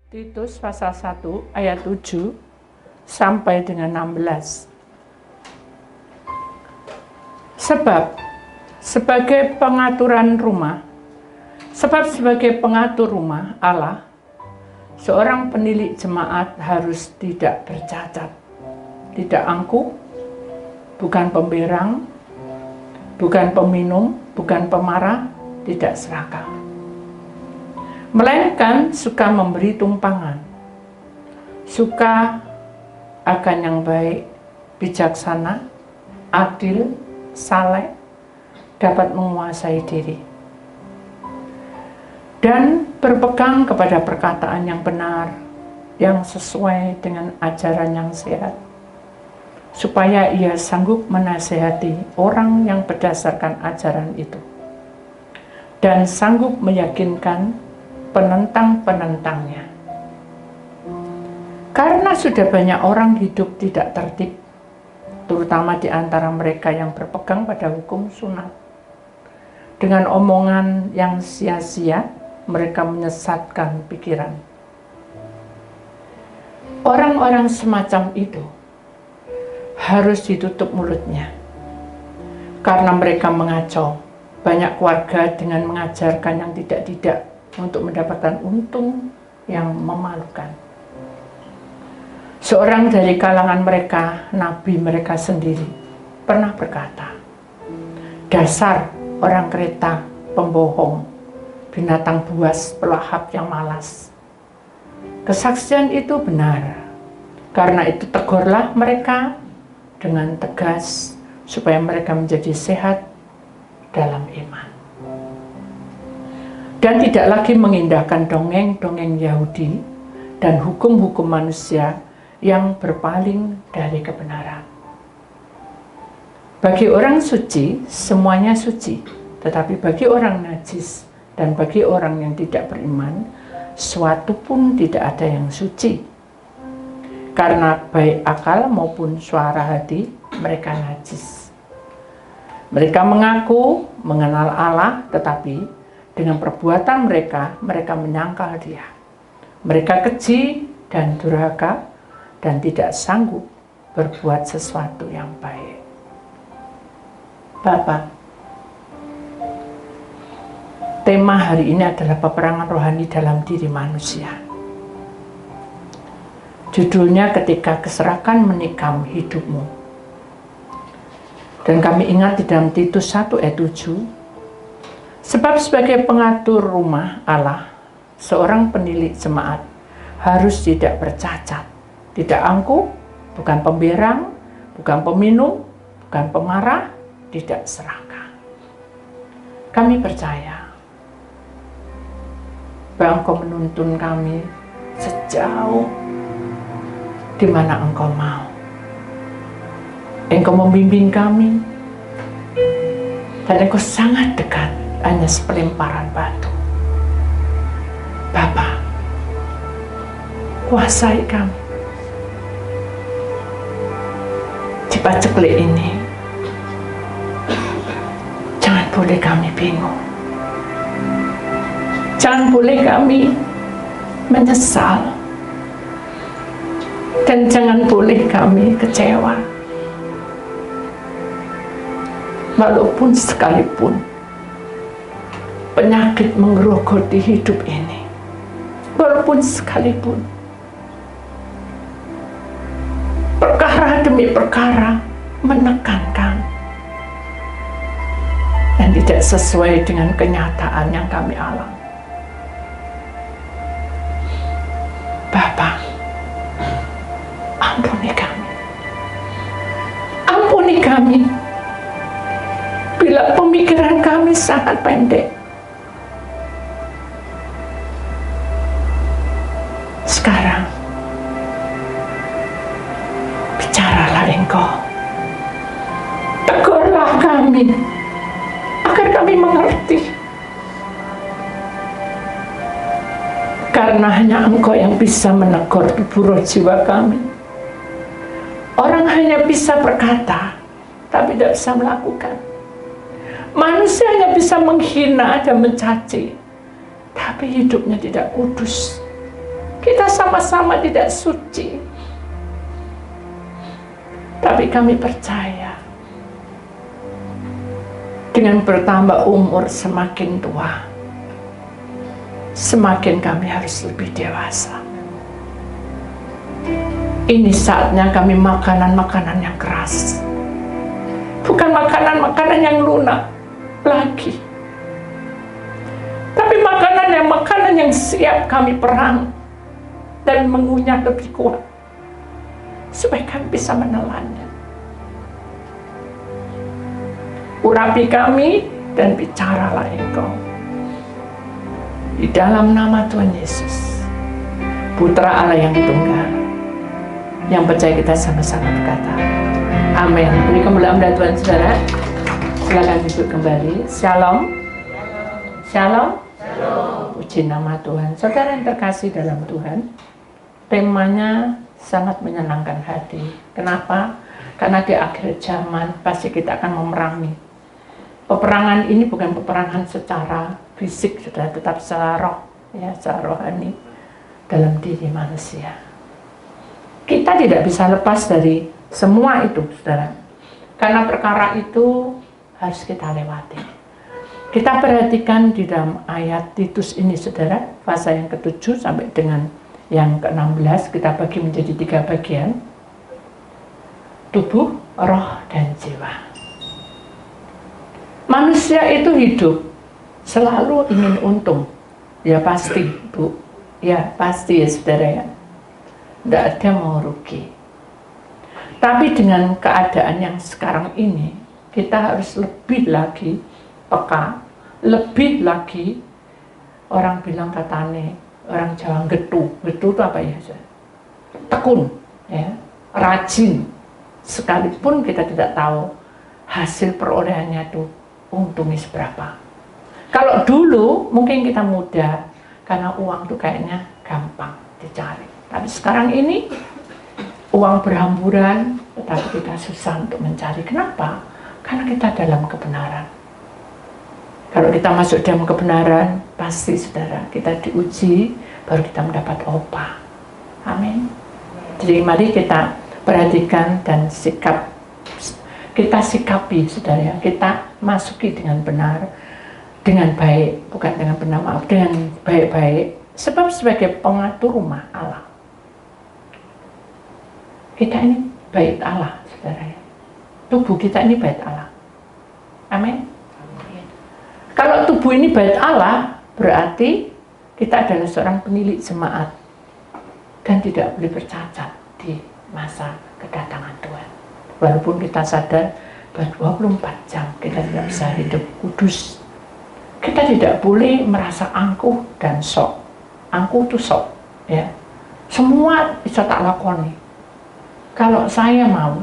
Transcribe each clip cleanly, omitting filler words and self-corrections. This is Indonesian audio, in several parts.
Titus pasal 1 ayat 7 sampai dengan 16. Sebab sebagai pengatur rumah Allah, seorang penilik jemaat harus tidak bercacat, tidak angkuh, bukan pemberang, bukan peminum, bukan pemarah, tidak serakah, melainkan suka memberi tumpangan, suka akan yang baik, bijaksana, adil, saleh, dapat menguasai diri, dan berpegang kepada perkataan yang benar, yang sesuai dengan ajaran yang sehat, supaya ia sanggup menasihati orang yang berdasarkan ajaran itu, dan sanggup meyakinkan penentang-penentangnya. Karena sudah banyak orang hidup tidak tertib, terutama di antara mereka yang berpegang pada hukum sunat. Dengan omongan yang sia-sia, mereka menyesatkan pikiran. Orang-orang semacam itu harus ditutup mulutnya, karena mereka mengacau banyak keluarga dengan mengajarkan yang tidak-tidak untuk mendapatkan untung yang memalukan. Seorang dari kalangan mereka, nabi mereka sendiri, pernah berkata, "Dasar orang Kreta pembohong, binatang buas pelahap yang malas." Kesaksian itu benar. Karena itu tegurlah mereka dengan tegas supaya mereka menjadi sehat dalam iman, dan tidak lagi mengindahkan dongeng-dongeng Yahudi dan hukum-hukum manusia yang berpaling dari kebenaran. Bagi orang suci, semuanya suci, tetapi bagi orang najis dan bagi orang yang tidak beriman, suatu pun tidak ada yang suci. Karena baik akal maupun suara hati mereka najis. Mereka mengaku mengenal Allah, tetapi dengan perbuatan mereka menyangkal Dia. Mereka keji dan durhaka dan tidak sanggup berbuat sesuatu yang baik. Bapak, tema hari ini adalah peperangan rohani dalam diri manusia. Judulnya ketika keserakan menikam hidupmu. Dan kami ingat di dalam Titus 1 ayat 7, sebab sebagai pengatur rumah Allah, seorang penilik jemaat harus tidak bercacat, tidak angkuh, bukan pemberang, bukan peminum, bukan pemarah, tidak serakah. Kami percaya bahwa Engkau menuntun kami sejauh di mana Engkau mau. Engkau membimbing kami, dan Engkau sangat dekat, hanya sepelemparan batu. Bapa, kuasai kami di paceklik ini. Jangan boleh kami bingung, jangan boleh kami menyesal, dan jangan boleh kami kecewa. Walaupun sekalipun penyakit menggerogoti hidup ini, walaupun sekalipun perkara demi perkara menekan kami dan tidak sesuai dengan kenyataan yang kami alami, Bapa, ampuni kami. Ampuni kami bila pemikiran kami sangat pendek. Sekarang bicaralah Engkau, tegurlah kami agar kami mengerti, karena hanya Engkau yang bisa menegur tubuh roh jiwa kami. Orang hanya bisa berkata tapi tidak bisa melakukan. Manusia hanya bisa menghina dan mencaci, tapi hidupnya tidak kudus. Kita sama-sama tidak suci. Tapi kami percaya dengan bertambah umur semakin tua, semakin kami harus lebih dewasa. Ini saatnya kami makanan-makanan yang keras, bukan makanan-makanan yang lunak lagi, tapi makanan yang siap kami perang dan mengunyah lebih kuat, supaya kami bisa menelannya. Urapi kami dan bicaralah Engkau. Di dalam nama Tuhan Yesus, Putra Allah yang tunggal, yang percaya kita sama-sama berkata, amin. Beri kemuliaan dan Tuhan saudara. Silakan duduk kembali. Shalom. Shalom. Puji nama Tuhan. Saudara yang terkasih dalam Tuhan, temanya sangat menyenangkan hati. Kenapa? Karena di akhir zaman pasti kita akan memerangi. Peperangan ini bukan peperangan secara fisik, sudah, tetap secara roh, ya, secara rohani dalam diri manusia. Kita tidak bisa lepas dari semua itu, saudara. Karena perkara itu harus kita lewati. Kita perhatikan di dalam ayat Titus ini, saudara, pasal yang ke-7 sampai dengan yang ke-16, kita bagi menjadi 3 bagian. Tubuh, roh, dan jiwa. Manusia itu hidup selalu ingin untung. Ya pasti, Bu. Ya pasti ya, saudara ya. Tidak ada mau rugi. Tapi dengan keadaan yang sekarang ini, kita harus lebih lagi peka, lebih lagi, orang bilang katanya, orang Jawa getu. Getu itu apa ya? Tekun, ya, rajin. Sekalipun kita tidak tahu hasil perolehannya itu untungnya seberapa. Kalau dulu mungkin kita mudah, karena uang itu kayaknya gampang dicari. Tapi sekarang ini uang berhamburan, tetapi kita susah untuk mencari. Kenapa? Karena kita dalam kebenaran. Kalau kita masuk dalam kebenaran, pasti saudara, kita diuji, baru kita mendapat upah. Amin. Jadi mari kita perhatikan dan kita sikapi, saudara, kita masuki dengan benar, dengan baik, bukan dengan benar, maaf, dengan baik-baik, sebab sebagai pengatur rumah Allah. Kita ini bait Allah, saudara. Tubuh kita ini bait Allah. Amin. Kalau tubuh ini bait Allah, berarti kita adalah seorang penilik jemaat dan tidak boleh bercacat di masa kedatangan Tuhan. Walaupun kita sadar bahwa 24 jam kita tidak bisa hidup kudus. Kita tidak boleh merasa angkuh dan sok. Angkuh itu sok, ya. Semua bisa tak lakoni. Kalau saya mau,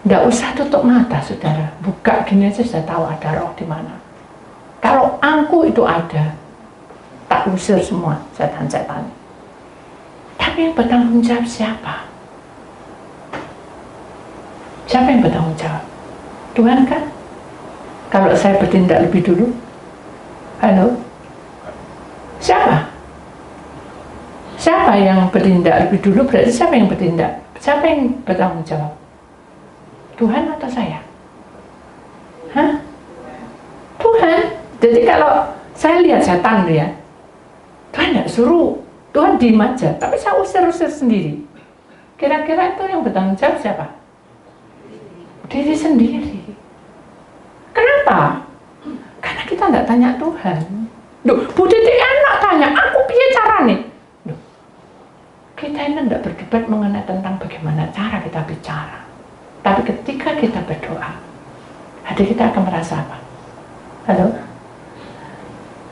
tidak usah tutup mata, saudara. Buka gini aja sudah tahu ada roh di mana. Kalau angkuh itu ada, tak usir semua setan-setan. Tapi yang bertanggung jawab siapa? Siapa yang bertanggung jawab? Tuhan kan? Kalau saya bertindak lebih dulu, halo? Siapa? Siapa yang bertindak lebih dulu? Berarti siapa yang bertindak? Siapa yang bertanggung jawab? Tuhan atau saya? Hah? Tuhan. Jadi kalau saya lihat setan ya, Tuhan tidak suruh, Tuhan diem aja, tapi saya usir-usir sendiri. Kira-kira itu yang bertanggung jawab siapa? Diri sendiri. Kenapa? Karena kita tidak tanya Tuhan. Duh, Bu Titi enak tanya, aku piye carane? Duh, kita ini tidak berdebat mengenai tentang bagaimana cara kita bicara. Tapi ketika kita berdoa, hati kita akan merasa apa? Halo?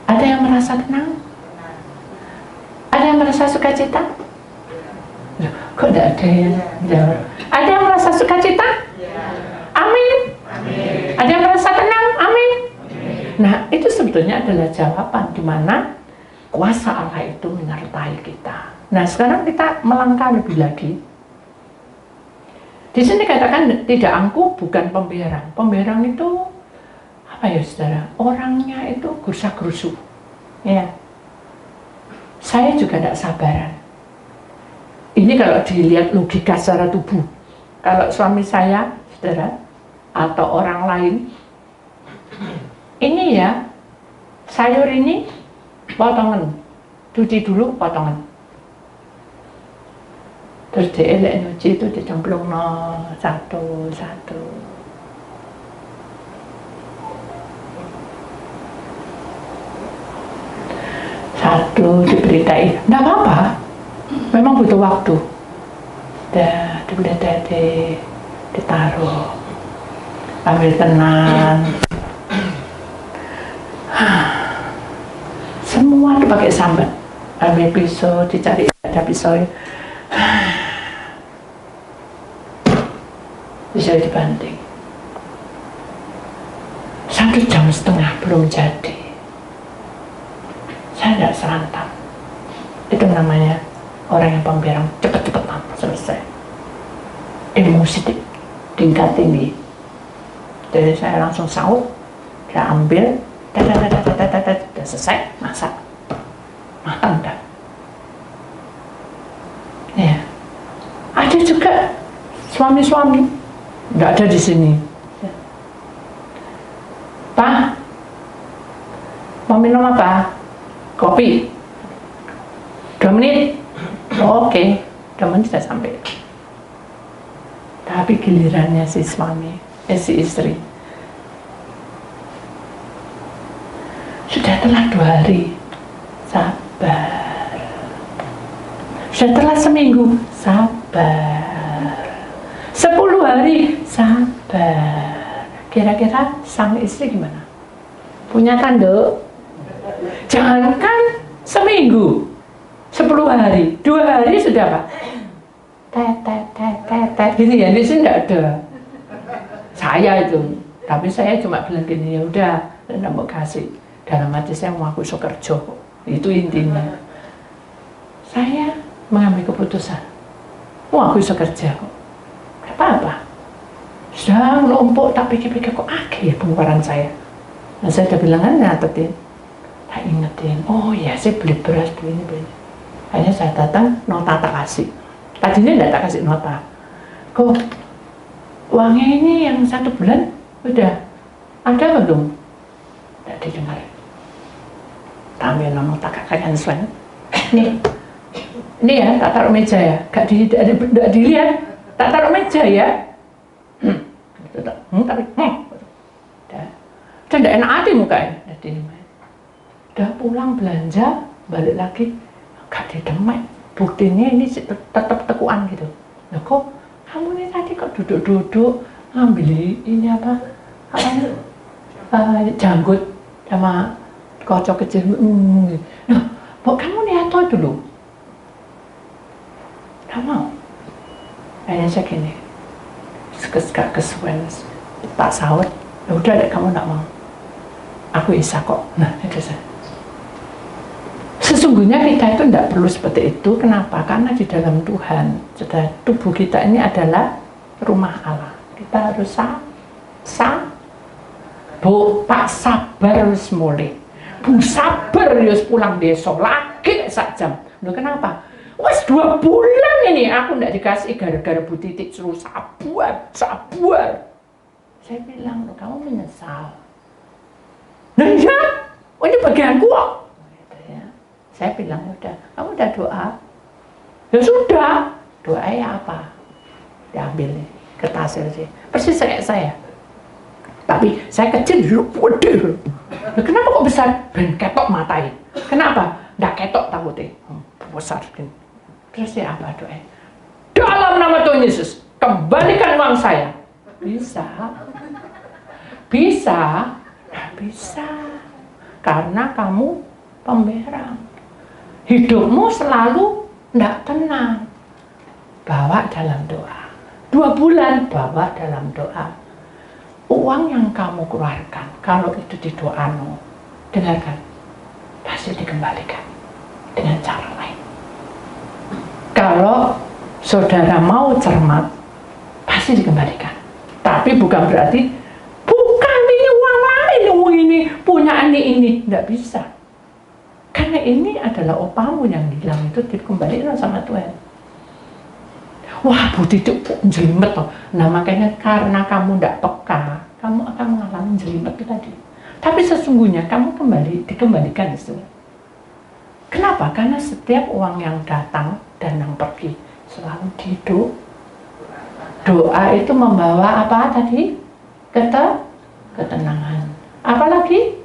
Ada yang merasa tenang? Ada yang merasa sukacita? Loh, kok tidak ada yang jawab? Ada yang merasa sukacita? Amin. Amin. Ada yang merasa tenang? Amin. Amin. Nah, itu sebetulnya adalah jawaban di mana kuasa Allah itu menyertai kita. Nah, sekarang kita melangkah lebih lagi. Di sini katakan tidak angkuh, bukan pemberang. Pemberang itu apa ya, saudara? Orangnya itu gerusa-gerusu, ya. Saya juga tidak sabaran. Ini kalau dilihat logika secara tubuh. Kalau suami saya, saudara, atau orang lain, ini ya, sayur ini potongan, cuci dulu potongan. Terus dielek nyuci itu dicemplung satu-satu. Satu diberitai, enggak apa-apa, memang butuh waktu. Dah diberitai, ditaruh, ambil tenang. Semua dipakai sambat, ambil pisau, dicari ada pisau. Bisa dibanting. 1,5 jam belum jadi. Saya tidak serantap. Itu namanya orang yang pemberang, cepet-cepetan selesai. Emosi tingkat tinggi. Jadi saya langsung sahur, saya ambil, sudah selesai, masak, makan dah. Ya, ada juga suami-suami. Nggak ada di sini. Pak, mau minum apa? Kopi. 2 menit. Oke, 2 menit sudah sampai. Tapi gilirannya si suami, si istri, sudah telah 2 hari, sabar. Sudah telah seminggu, sabar. 10 hari, sabar. Kira-kira sang istri gimana? Punya tanduk? Jangankan seminggu, 10 hari, 2 hari sudah apa? Tet, gitu ya, di sini tidak ada. Saya itu, tapi saya cuma bilang gini, ya udah, tidak mau kasih. Dalam hati saya mau aku iso kerja, itu intinya. Saya mengambil keputusan, mau aku iso kerja kok. Apa-apa, sudah melompok, tak pikir-pikir kok akeh pengeluaran saya. Nah saya udah bilang kan nyatetin, tak ingetin, oh ya saya beli beras, beli ini. Akhirnya saya datang, nota tak kasih. Tadinya tidak tak kasih nota. Kok uangnya ini yang 1 bulan udah ada belum? Tidak didengar. Ambil nota kakaknya selain. Ini ya, tak taruh meja ya, gak dilihat. Tak taruh meja ya. Tapi udah tidak enak hati mukanya. Udah pulang belanja, balik lagi gak didemek. Buktinya ini tetap tekuan gitu. Nah kok kamu ini tadi kok duduk-duduk ngambil ini apa janggut sama kocok kecil. Nah, kok kamu lihat dulu? Gak mau. Akhirnya saya gini, gak kesuwen, tak sahur, ya udah deh kamu gak mau, aku bisa kok. Nah itu saya. Sesungguhnya kita itu tidak perlu seperti itu. Kenapa? Karena di dalam Tuhan, tubuh kita ini adalah rumah Allah. Kita harus Pak sabar harus mulai. Bu sabar harus pulang besok lagi 1 jam. Loh kenapa? Wes 2 bulan ini aku ndak dikasih gara-gara Bu Titik suruh sabar. Saya bilang, loh kamu menyesal. Nah iya, ini bagianku kok. Gitu ya. Saya bilang, udah, kamu udah doa? Ya sudah, doanya apa? Diambil nih, kertas sih. Persis kayak saya. Tapi saya kecil dulu, waduh. Nah, kenapa kok besar? Ben ketok matai. Kenapa? Ndak ketok takutnya. Besar gini. Terus ya apa doa? Dalam nama Tuhan Yesus, kembalikan uang saya. Bisa. Nah, bisa. Karena kamu pemberang. Hidupmu selalu tidak tenang. Bawa dalam doa. 2 bulan bawa dalam doa. Uang yang kamu keluarkan, kalau itu didoamu, dengarkan, pasti dikembalikan dengan cara lain. Kalau saudara mau cermat, pasti dikembalikan. Tapi bukan berarti, bukan ini uang lain, uang ini punya ini, tidak bisa. Karena ini adalah opamu yang hilang, itu dikembalikan sama Tuhan. Wah, Bu Titik kok jelimet toh. Nah makanya karena kamu tidak peka, kamu akan mengalami jelimet itu tadi. Tapi sesungguhnya kamu dikembalikan itu. Kenapa? Karena setiap uang yang datang dan yang pergi selalu dihidup. Doa itu membawa apa tadi? Ketenangan. Apalagi?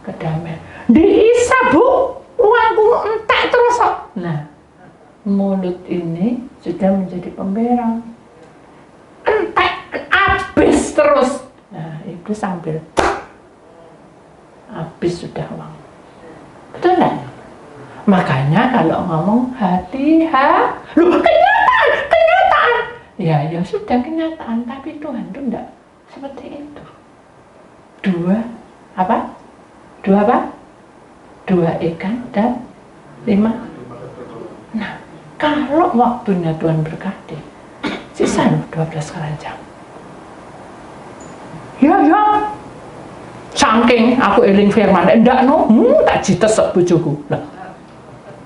Kedamaian. Diisa Bu, uangku entek terus. Nah, mulut ini sudah menjadi pemberang. Entek, habis terus. Nah, itu sambil habis sudah uang. Betul nggak? Makanya kalau ngomong loh, kenyataan. Ya sudah kenyataan, tapi Tuhan itu enggak seperti itu. Dua ikan dan 5. Nah, kalau waktunya Tuhan berkati, sisa 12 keranjang. Ya, saking aku eling firman, enggak no, tak jites bojoku. Lah,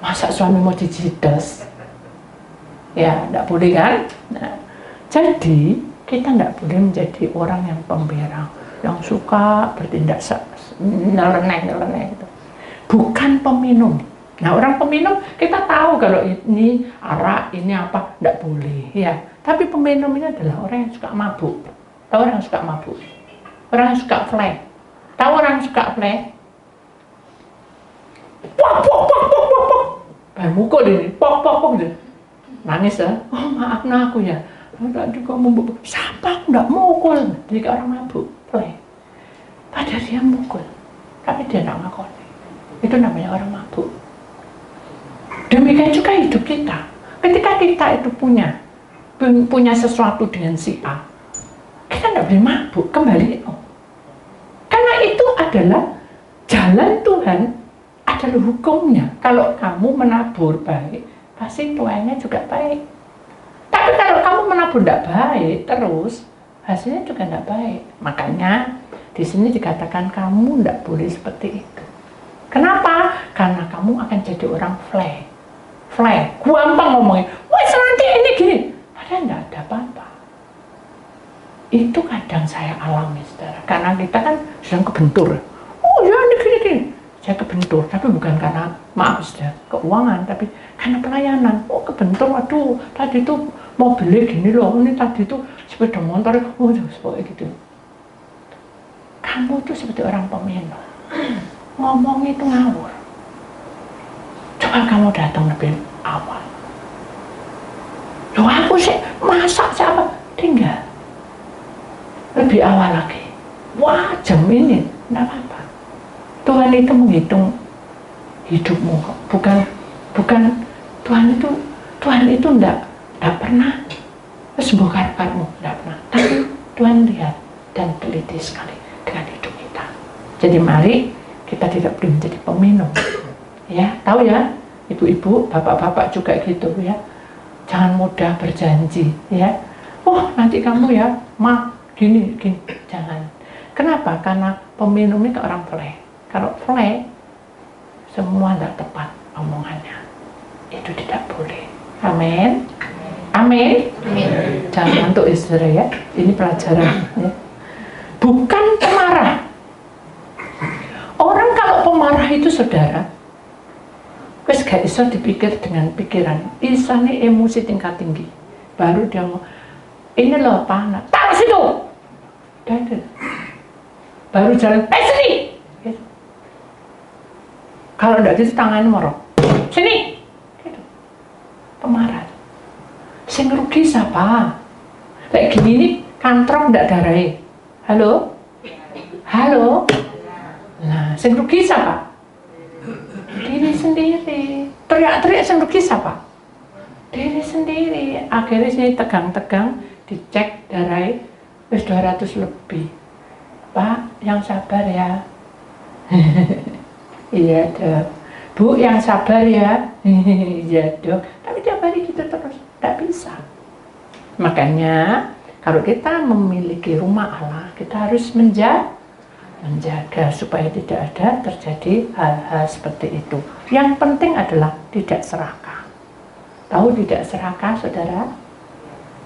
masa suami mau dijites? Ya, enggak boleh kan? Nah, jadi kita enggak boleh menjadi orang yang pemberang, yang suka bertindak nyeleneh gitu. Bukan peminum. Nah, orang peminum kita tahu kalau ini arak, ini apa, enggak boleh, ya. Tapi peminum ini adalah orang yang suka mabuk. Tahu orang yang suka mabuk? Orang yang suka flag. Tahu orang yang suka flag? Pok. Mukul ini, pok. Nangis ya. Oh, maaf aku ya. Tadi kamu siapa? Aku enggak mukul. Jadi orang mabuk, flag. Padahal dia mukul. Tapi dia enggak ngakoni. Itu namanya orang mabuk. Demikian juga hidup kita. Ketika kita itu punya sesuatu dengan si A, kita tidak boleh mabuk, kembali. Karena itu adalah jalan Tuhan, adalah hukumnya. Kalau kamu menabur baik, pasti tuannya juga baik. Tapi kalau kamu menabur tidak baik terus, hasilnya juga tidak baik. Makanya di sini dikatakan kamu tidak boleh seperti itu. Kenapa? Karena kamu akan jadi orang flag, gampang ngomongin, wah nanti ini gini, padahal tidak ada apa-apa. Itu kadang saya alami, saudara, karena kita kan sedang kebentur. Oh ya ini gini, saya kebentur, tapi bukan karena maaf saudara, keuangan, tapi karena pelayanan. Oh kebentur, waduh, tadi tuh mau beli gini loh, ini tadi tuh sepeda motor, seperti gitu. Kamu tuh seperti orang peminum. Ngomong itu ngawur. Coba kamu datang lebih awal. Loh aku sih masak siapa? Tinggal lebih awal lagi. Wah jam ini, enggak apa-apa. Tuhan itu menghitung hidupmu kok. Bukan Tuhan itu enggak pernah membongkarmu, enggak pernah. Tapi Tuhan lihat dan teliti sekali dengan hidup kita. Jadi mari kita tidak boleh menjadi peminum, ya. Tahu ya, ibu-ibu, bapak-bapak juga gitu ya. Jangan mudah berjanji, ya. Oh nanti kamu ya, gini, jangan. Kenapa? Karena peminum ini orang flag. Kalau flag, semua tidak tepat omongannya. Itu tidak boleh. Amin. Jangan untuk istri ya. Ini pelajaran. Ya. Bukan pemarah. Orang kalau pemarah itu saudara, wes gak bisa dipikir dengan pikiran. Bisa nih emosi tingkat tinggi. Baru dia mau, ini loh Pak, taruh situ. Baru jalan, sini. Gitu. Kalau enggak gitu tangannya morok. Sini. Gitu. Pemarah. Sing rugi siapa? Kayak gini nih, kantrong enggak darai. Halo? Nah, sing rugi siapa? Diri sendiri. Teriak-teriak sing rugi siapa? Diri sendiri. Akhirnya sini tegang-tegang, dicek darai, wis 200 lebih. Pak, yang sabar ya. Iya dok. Bu, yang sabar ya. Iya dok. Tapi tiap hari gitu terus, tak bisa. Makanya kalau kita memiliki rumah Allah, kita harus menjaga supaya tidak ada terjadi hal-hal seperti itu. Yang penting adalah tidak serakah. Tahu tidak serakah, saudara?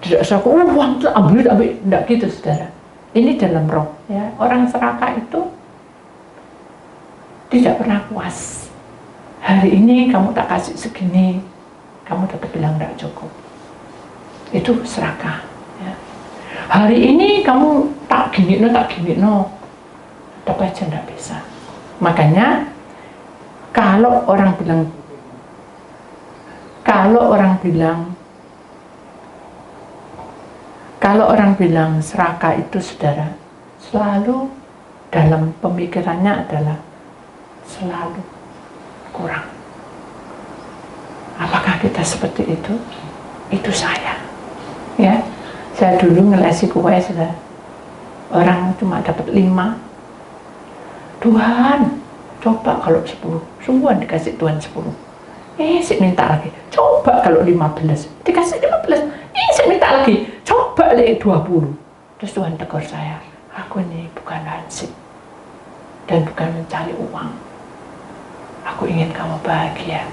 Tidak serakah, uang itu ambil, tidak gitu, saudara. Ini dalam roh, ya. Orang serakah itu tidak pernah puas. Hari ini kamu tak kasih segini, kamu tetap bilang tidak cukup. Itu serakah, ya. Hari ini kamu tak gini no, tetap aja tidak bisa. Makanya kalau orang bilang serakah itu, saudara, selalu dalam pemikirannya adalah selalu kurang. Apakah kita seperti itu? Itu saya, ya. Saya dulu ngelesi kue, saudara. Orang cuma dapat 5. Tuhan, coba kalau 10. Sungguhan dikasih Tuhan 10. Saya minta lagi. Coba kalau 15. Dikasih 15. Saya minta lagi. Coba 20. Terus Tuhan tegur saya. Aku ini bukan hansip. Dan bukan mencari uang. Aku ingin kamu bahagia.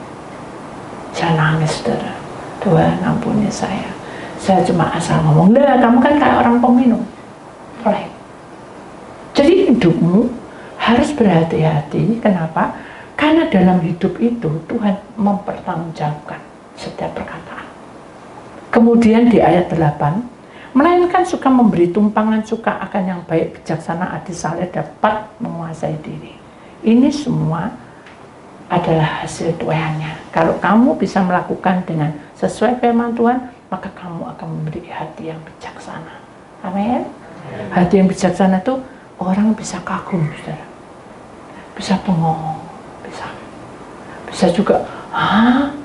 Saya nangis, saudara. Tuhan ampuni saya. Saya cuma asal ngomong, lah kamu kan kayak orang peminum. Right. Jadi hidupmu harus berhati-hati. Kenapa? Karena dalam hidup itu Tuhan mempertanggungjawabkan setiap perkataan. Kemudian di ayat 8, melainkan suka memberi tumpangan, suka akan yang baik, bijaksana, adil, saleh, dapat menguasai diri. Ini semua adalah hasil tuayannya. Kalau kamu bisa melakukan dengan sesuai firman Tuhan, maka kamu akan memiliki hati yang bijaksana. Amin. Hati yang bijaksana itu orang bisa kagum, saudara. Bisa bengong, bisa juga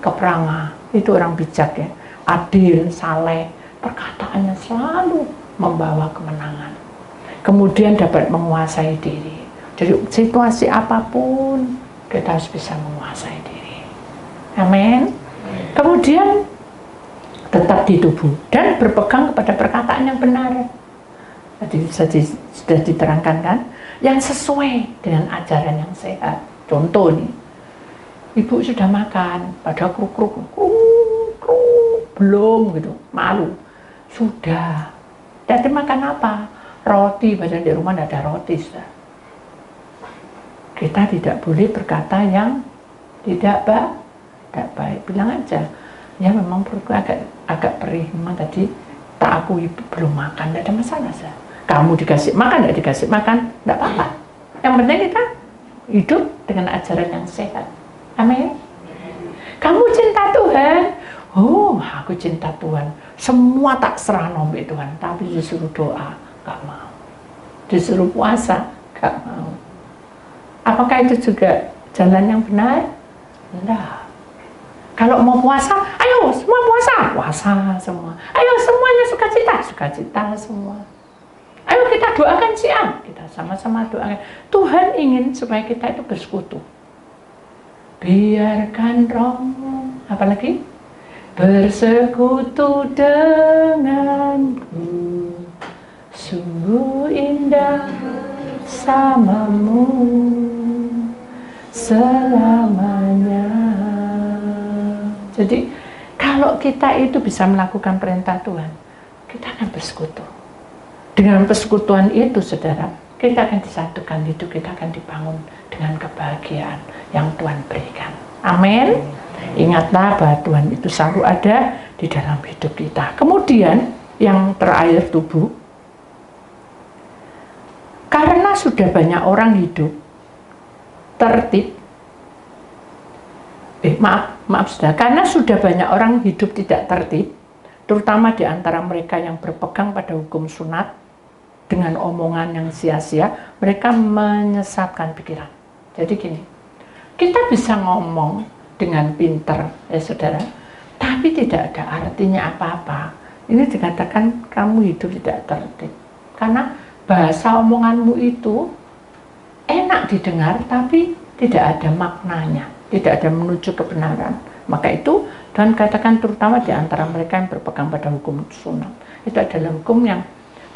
kepranga. Itu orang bijak, ya. Adil, saleh, perkataannya selalu membawa kemenangan. Kemudian dapat menguasai diri. Jadi situasi apapun kita harus bisa menguasai diri. Amin. Kemudian tetap di tubuh dan berpegang kepada perkataan yang benar. Jadi sudah diterangkan kan, yang sesuai dengan ajaran yang sehat. Contoh nih, ibu sudah makan, pada kruk belum gitu, malu. Sudah. Jadi makan apa? Roti, padahal di rumah tidak ada roti, sudah. Kita tidak boleh berkata yang tidak baik. Bilang aja, ya memang perutku agak perih, memang tadi tak akui belum makan, tidak ada masalah, sudah. Kamu dikasih makan, tidak dikasih makan, tidak apa-apa. Yang penting kita hidup dengan ajaran yang sehat. Amin. Kamu cinta Tuhan. Oh, aku cinta Tuhan. Semua tak serah nomor Tuhan. Tapi disuruh doa, gak mau. Disuruh puasa, gak mau. Apakah itu juga jalan yang benar? Tidak. Kalau mau puasa, ayo semua puasa semua. Ayo semuanya sukacita semua. Ayo kita doakan siang, kita sama-sama doakan. Tuhan ingin supaya kita itu bersekutu. Biarkan rohmu, apalagi? Bersekutu denganku, sungguh indah bersamamu selamanya. Jadi kalau kita itu bisa melakukan perintah Tuhan, kita akan bersekutu. Dengan persekutuan itu, saudara, kita akan disatukan, hidup kita akan dibangun dengan kebahagiaan yang Tuhan berikan. Amin. Ingatlah bahwa Tuhan itu selalu ada di dalam hidup kita. Kemudian yang terakhir, tubuh. Karena sudah banyak orang hidup tertib. Maaf saudara. Karena sudah banyak orang hidup tidak tertib, terutama di antara mereka yang berpegang pada hukum sunat, dengan omongan yang sia-sia, mereka menyesatkan pikiran. Jadi gini, kita bisa ngomong dengan pintar, ya saudara, tapi tidak ada artinya apa-apa. Ini dikatakan kamu hidup tidak tertib. Karena bahasa omonganmu itu enak didengar, tapi tidak ada maknanya, tidak ada menuju kebenaran. Maka itu Tuhan katakan terutama di antara mereka yang berpegang pada hukum sunat. Itu adalah hukum yang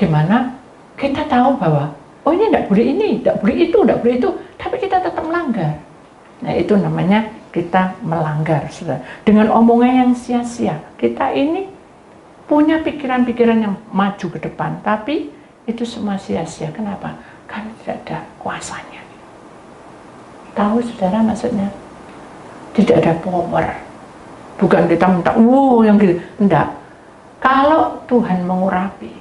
dimana kita tahu bahwa oh ini tidak boleh ini, tidak boleh itu, tidak boleh itu, tapi kita tetap melanggar. Nah itu namanya kita melanggar, saudara. Dengan omongan yang sia-sia, kita ini punya pikiran-pikiran yang maju ke depan, tapi itu semua sia-sia. Kenapa? Karena tidak ada kuasanya. Tahu saudara maksudnya? Tidak ada power. Bukan kita minta, yang gitu. Enggak. Kalau Tuhan mengurapi,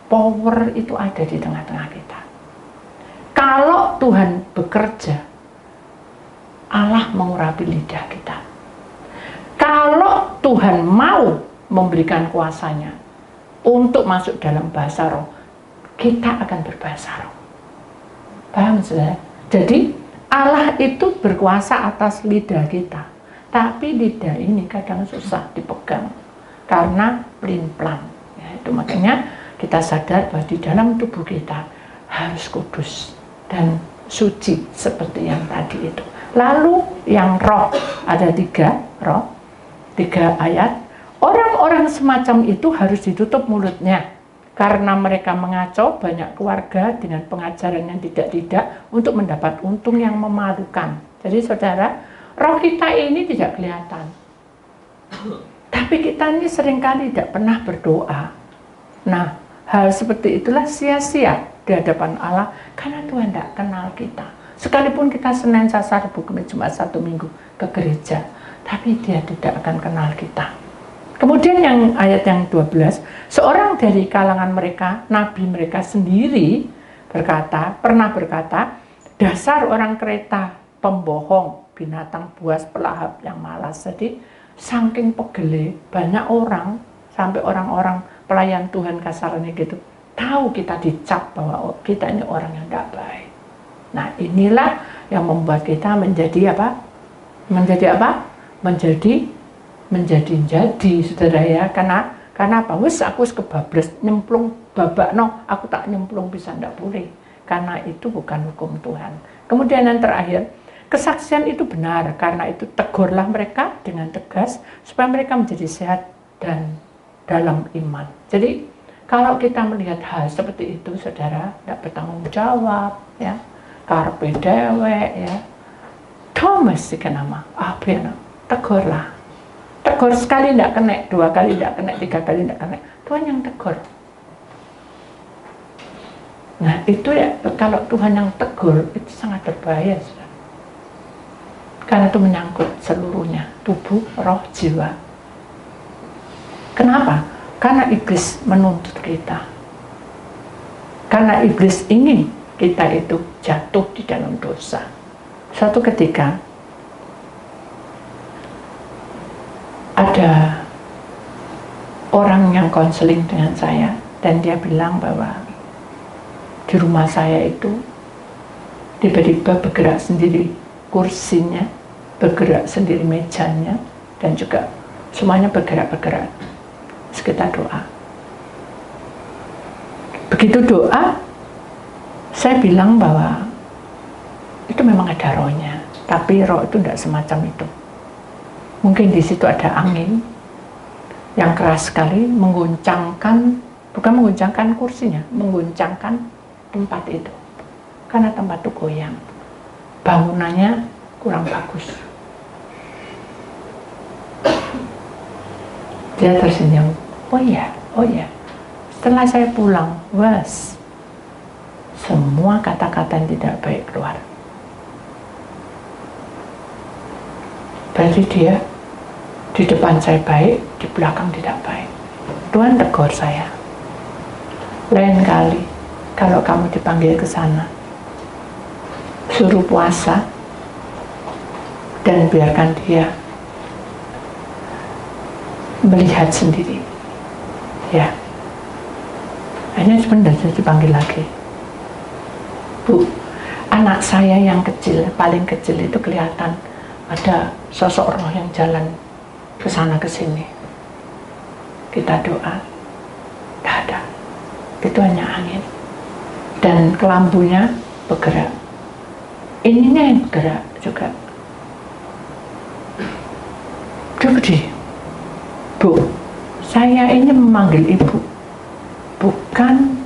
power itu ada di tengah-tengah kita. Kalau Tuhan bekerja, Allah mengurapi lidah kita. Kalau Tuhan mau memberikan kuasanya untuk masuk dalam bahasa roh, kita akan berbahasa roh. Paham saudara? Jadi Allah itu berkuasa atas lidah kita, tapi lidah ini kadang susah dipegang karena pelin-pelan. Ya, itu makanya kita sadar bahwa di dalam tubuh kita harus kudus dan suci seperti yang tadi itu. Lalu yang roh, ada 3 roh, 3 ayat. Orang-orang semacam itu harus ditutup mulutnya karena mereka mengacau banyak keluarga dengan pengajaran yang tidak-tidak untuk mendapat untung yang memalukan. Jadi saudara, roh kita ini tidak kelihatan, tapi kita ini seringkali tidak pernah berdoa. Nah, hal seperti itulah sia-sia di hadapan Allah karena Tuhan tidak kenal kita. Sekalipun kita Senin, Selasa, Rabu, Kamis, Jumat, Sabtu, Minggu ke gereja, tapi Dia tidak akan kenal kita. Kemudian yang ayat yang 12, seorang dari kalangan mereka, nabi mereka sendiri pernah berkata, dasar orang kereta, pembohong, binatang buas, pelahap yang malas. Jadi saking pegele, banyak orang, sampai orang-orang pelayan Tuhan kasarnya gitu, tahu kita dicap bahwa kita ini orang yang tidak baik. Nah inilah yang membuat kita menjadi apa? Menjadi saudara ya, karena apa? Wes aku kebablas nyemplung babak aku tak nyemplung bisa, ndak boleh, karena itu bukan hukum Tuhan. Kemudian yang terakhir, kesaksian itu benar, karena itu tegurlah mereka dengan tegas supaya mereka menjadi sehat dan dalam iman. Jadi kalau kita melihat hal seperti itu saudara, tidak bertanggung jawab ya, karpe dewek ya, Thomas nama tegurlah. Tegur sekali tidak kena, 2 kali tidak kena, 3 kali tidak kena, Tuhan yang tegur. Nah itu ya, kalau Tuhan yang tegur itu sangat berbahaya saudara. Karena itu menyangkut seluruhnya, tubuh, roh, jiwa. Kenapa? Karena iblis menuntut kita. Karena iblis ingin kita itu jatuh di dalam dosa. Suatu ketika ada orang yang konseling dengan saya, dan dia bilang bahwa di rumah saya itu tiba-tiba bergerak sendiri kursinya, bergerak sendiri mejanya, dan juga semuanya bergerak-bergerak. Sekitar doa. Begitu doa, saya bilang bahwa itu memang ada rohnya, tapi roh itu tidak semacam itu. Mungkin di situ ada angin yang keras sekali mengguncangkan, bukan mengguncangkan kursinya, mengguncangkan tempat itu. Karena tempat itu goyang, bangunannya kurang bagus. Dia tersenyum, oh ya. Setelah saya pulang, semua kata-kata yang tidak baik keluar. Berarti dia di depan saya baik, di belakang tidak baik. Tuhan tegur saya, lain kali kalau kamu dipanggil ke sana, suruh puasa dan biarkan dia melihat sendiri. Ya, hanya sebentar saya dipanggil lagi. Bu, anak saya yang kecil, paling kecil itu kelihatan ada sosok roh yang jalan ke sana ke sini. Kita doa, tidak ada. Itu hanya angin. Dan kelambunya bergerak. Ininya yang bergerak juga. Jadi, Bu, saya ini memanggil ibu, bukan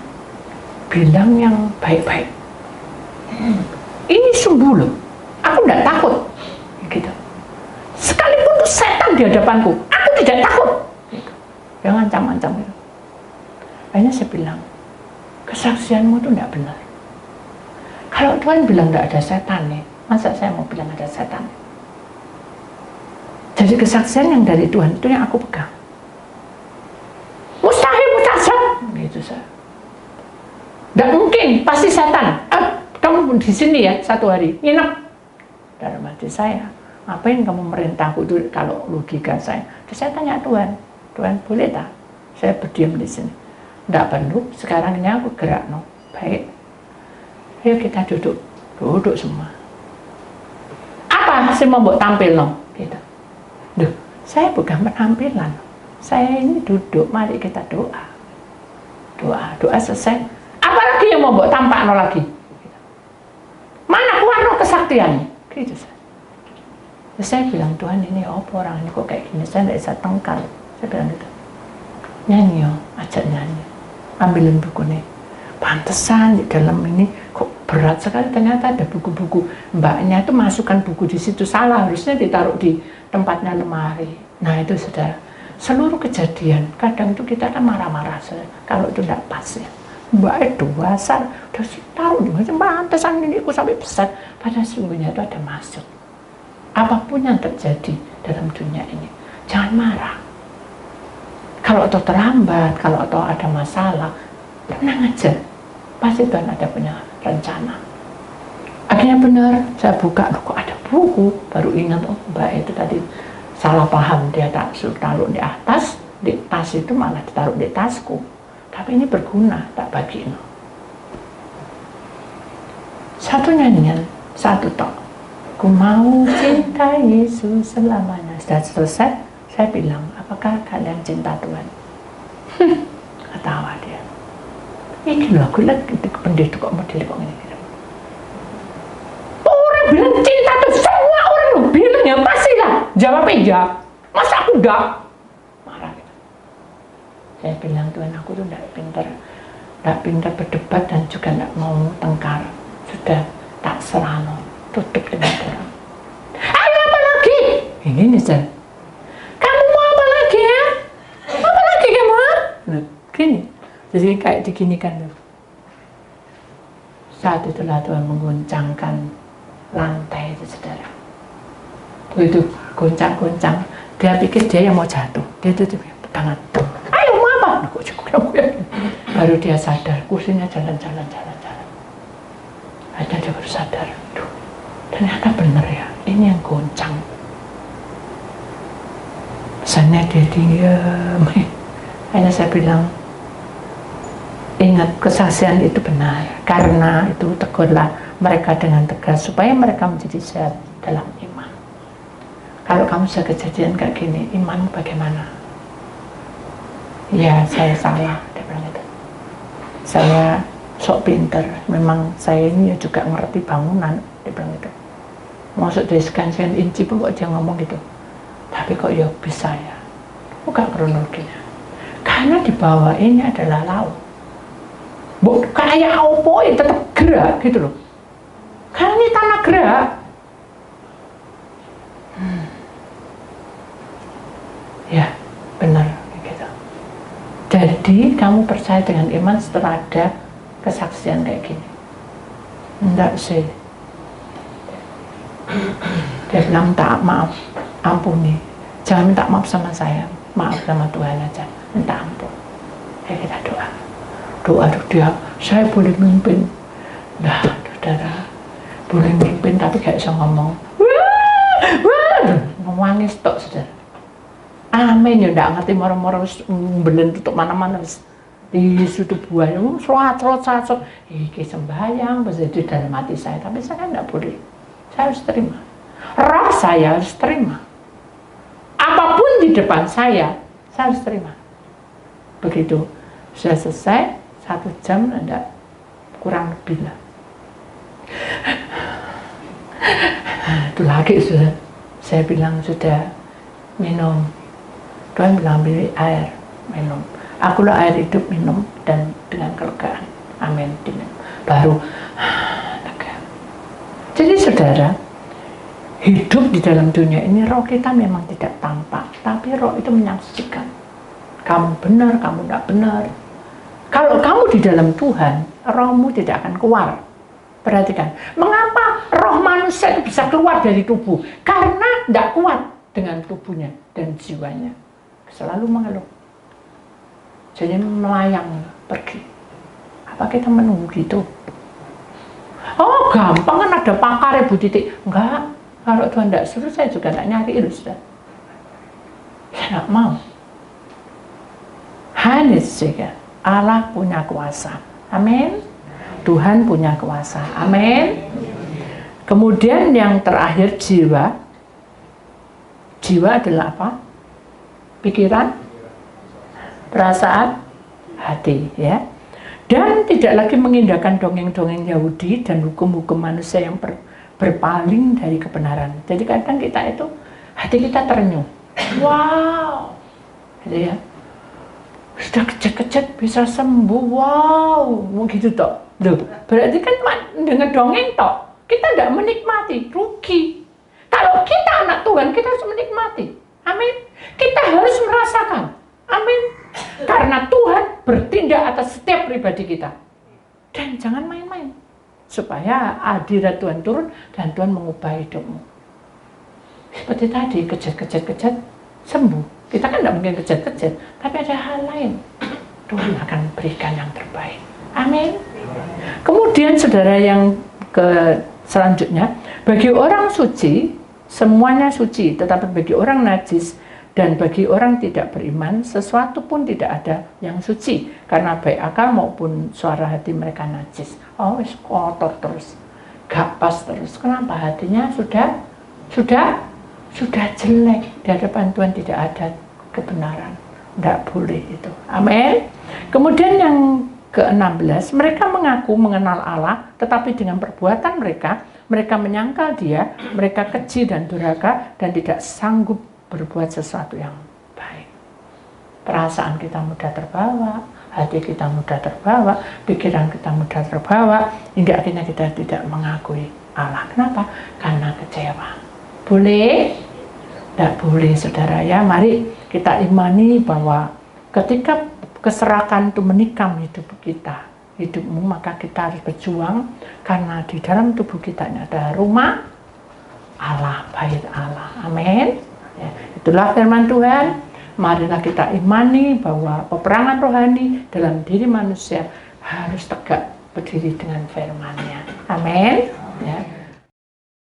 bilang yang baik-baik. sembuh loh. Aku tidak takut. Gitu. Sekalipun itu setan di hadapanku, aku tidak takut. Gitu. Yang ancam-ancam itu. Akhirnya saya bilang, kesaksianmu itu tidak benar. Kalau Tuhan bilang tidak ada setan nih, masa saya mau bilang ada setan? Jadi kesaksian yang dari Tuhan itu yang aku pegang. Mustahil, mustajab, gitu saya. Tidak mungkin, pasti setan. Kamu di sini ya 1 hari, nginep. Dalam hati saya, ngapain kamu merintahku itu kalau logika saya? Terus saya tanya Tuhan, Tuhan boleh tak? Saya berdiam di sini. Tidak perlu, sekarang ini aku gerak, no. Baik. Ayo kita duduk semua. Apa sih mau buat tampil, no? Gitu. Duh, saya bukan penampilan. Saya ini duduk, mari kita doa. Doa selesai. Apalagi yang mau buat tampak, no lagi? Gitu. Mana keluar no kesaktian? Gitu saya. Terus saya bilang, Tuhan ini apa orang ini kok kayak gini? Saya tidak bisa tengkar. Saya bilang gitu. Nyanyi yo, ajak nyanyi. Ambilin buku nih. Pantesan di dalam ini kok berat sekali, ternyata ada buku-buku. Mbaknya itu masukkan buku di situ salah, harusnya ditaruh di tempatnya lemari. Nah itu saudara, seluruh kejadian kadang itu kita kan marah-marah kalau itu tidak pas ya. Mbak itu dasar udah taruh di mana, pantesan ini aku sampai besar. Padahal sesungguhnya itu ada maksud. Apapun yang terjadi dalam dunia ini, jangan marah. Kalau itu terlambat, kalau itu ada masalah, tenang aja. Pasti Tuhan ada punya rencana. Akhirnya benar, saya buka, loh kok ada buku, baru ingat, oh Mbak itu tadi salah paham, dia tak taruh di atas, di tas itu malah ditaruh di tasku. Tapi ini berguna, tak bagiin. Satu nyanyian, satu tok. Ku mau cinta Yesus selamanya. Sudah selesai, saya bilang, apakah kalian cinta Tuhan? Ketawa dia. Ini lagu lagi, pendeta kok model kok ini. Bilang cinta tuh semua orang lo bilang ya pasti lah jawabnya ya, masa aku enggak marah gitu. Saya bilang Tuhan aku tuh enggak pintar berdebat dan juga enggak mau tengkar, sudah tak serano, tutup dengan Tuhan. Ayo apa lagi? Ini nih Sir, kamu mau apa lagi ya? Apa lagi kamu? Nah, gini, jadi kayak diginikan tuh. Saat itulah Tuhan mengguncangkan lantai itu saudara. Begitu goncang-goncang, dia pikir dia yang mau jatuh. Dia itu pegangan. Ayo mau apa? Kok cukup ya? Baru dia sadar, kursinya jalan-jalan. Akhirnya dia baru sadar. Duh, ternyata benar ya, ini yang goncang. Pesannya dia diam. Akhirnya saya bilang, ingat kesaksian itu benar. Karena itu tegurlah mereka dengan tegas supaya mereka menjadi sehat dalam iman. Kalau kamu sudah kejadian kayak gini, imanmu bagaimana? Ya saya salah, dia bilang itu. Saya sok pinter, memang saya ini ya juga ngerti bangunan, dia bilang itu. Maksud dari sekian inci pun kok dia ngomong gitu. Tapi kok ya bisa ya? Bukan kronologinya. Karena di bawah ini adalah laut. Kayak apa ya tetap gerak gitu loh. Karena ini tanah gerak. Ya, benar gitu. Jadi kamu percaya dengan iman setelah ada kesaksian kayak gini? Enggak sih. Dia bilang maaf, ampuni. Jangan minta maaf sama saya, maaf sama Tuhan aja. Minta ampun. Ayo kita doa. Doa dia, saya boleh mimpin. Nah, saudara, boleh mimpin tapi gak bisa ngomong. Nangis tok saudara. Amin ya ndak ngerti moro-moro mbelen tutup mana-mana di situ buahnya serot iki sembahyang berjadi dalam hati saya, tapi saya kan nggak boleh, saya harus terima, roh saya harus terima, apapun di depan saya harus terima. Begitu sudah selesai 1 jam enggak kurang lebih lah, itu lagi sudah saya bilang sudah minum. Tuhan bilang ambil air, minum. Akulah air hidup, minum dan dengan kelegaan. Amin. Diminum. Baru lega. Jadi saudara, hidup di dalam dunia ini roh kita memang tidak tampak, tapi roh itu menyaksikan. Kamu benar, kamu tidak benar. Kalau kamu di dalam Tuhan, rohmu tidak akan keluar. Perhatikan, mengapa roh manusia itu bisa keluar dari tubuh? Karena tidak kuat dengan tubuhnya dan jiwanya. Selalu mengeluh. Jadi melayang pergi. Apa kita menunggu gitu? Oh gampang kan, ada pakar Bu Titik. Enggak, kalau Tuhan tidak suruh saya juga tidak nyari itu sudah. Saya tidak mau. Hanya saja Allah punya kuasa. Amin. Tuhan punya kuasa. Amin. Kemudian yang terakhir jiwa. Jiwa adalah apa? Pikiran, perasaan, hati, ya. Dan tidak lagi mengindahkan dongeng-dongeng Yahudi dan hukum-hukum manusia yang berpaling dari kebenaran. Jadi kadang kita itu hati kita terenyuh. Wow. Gitu ya. Sudah kejat-kejat bisa sembuh. Wow. Begitu toh. Loh, berarti kan dengan dongeng toh kita tidak menikmati, rugi. Kalau kita anak Tuhan, kita harus menikmati. Amin. Kita harus merasakan. Amin. Karena Tuhan bertindak atas setiap pribadi kita. Dan jangan main-main. Supaya hadirat Tuhan turun dan Tuhan mengubah hidupmu. Seperti tadi, kejat-kejat sembuh. Kita kan tidak mungkin kejat-kejat, tapi ada hal lain. Tuhan akan berikan yang terbaik. Amin. Kemudian saudara yang selanjutnya, bagi orang suci, semuanya suci, tetapi bagi orang najis dan bagi orang tidak beriman, sesuatu pun tidak ada yang suci, karena baik akal maupun suara hati mereka najis. Oh, kotor terus, gak pas terus. Kenapa? Hatinya sudah jelek. Di hadapan Tuhan tidak ada kebenaran. Tidak boleh itu. Amin. Kemudian yang ke-16, mereka mengaku mengenal Allah, tetapi dengan perbuatan mereka menyangkal Dia, mereka keji dan durhaka dan tidak sanggup berbuat sesuatu yang baik. Perasaan kita mudah terbawa, hati kita mudah terbawa, pikiran kita mudah terbawa, hingga akhirnya kita tidak mengakui Allah. Kenapa? Karena kecewa. Boleh? Tidak boleh, saudara ya. Mari kita imani bahwa ketika keserakan itu menikam hidup kita, hidupmu, maka kita harus berjuang, karena di dalam tubuh kita ini ada rumah Allah, bait Allah. Amin. Ya, itulah firman Tuhan. Marilah kita imani bahwa peperangan rohani dalam diri manusia harus tegak berdiri dengan firman-Nya. Amin. Ya.